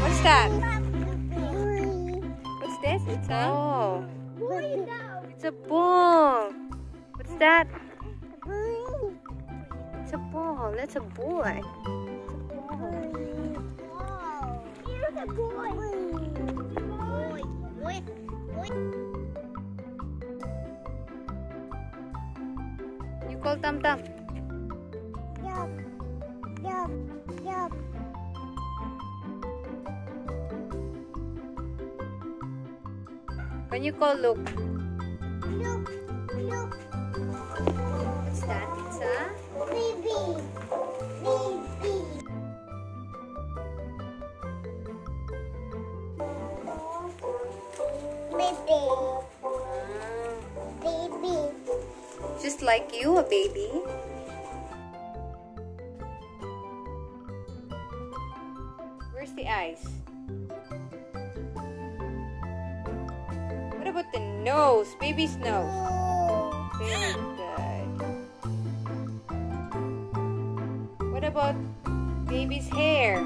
What's that? What's this? It's a ball. What's that? It's a ball. That's a boy. Here's a boy. Boy. You call Tam Tam. Yup. Can you call Luke? Look. What's that? It's a Baby. just like you, a baby. Where's the eyes? What about the nose? Baby's nose. Very good. What about baby's hair?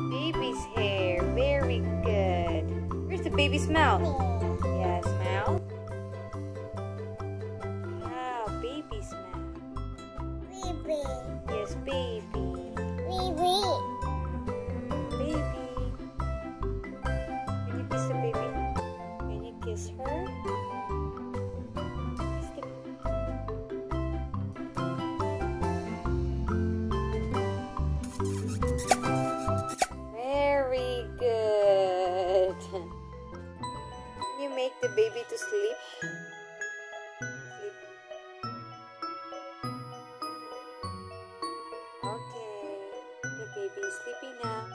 Baby's hair. Very good. Where's the baby's mouth? Yes, mouth. Wow, baby's mouth. Baby. Yes, baby. Baby. Baby. Can you kiss the baby? Can you kiss her? Kiss the Very good. Can you make the baby to sleep? Sleep. Okay. The baby is sleeping now.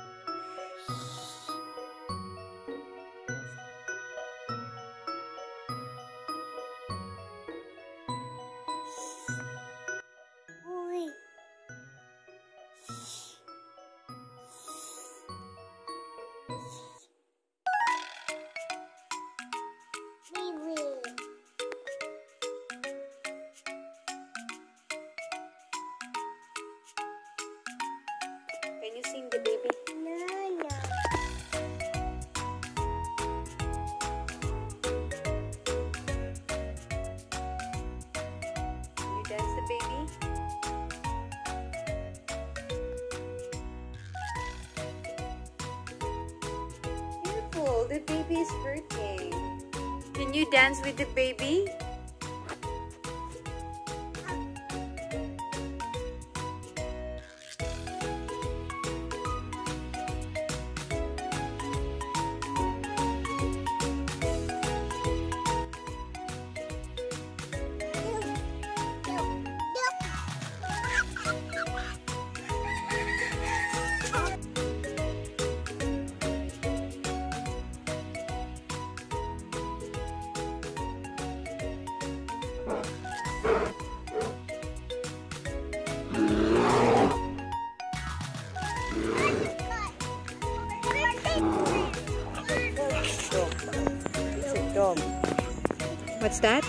Oi. Baby. Can you sing the baby? No. Can you dance the baby? Careful, the baby is hurting. Can you dance with the baby? It's a dog. What's that?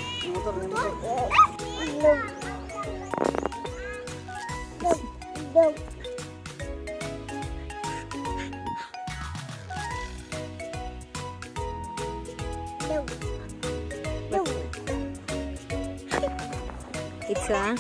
It's a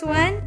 +1.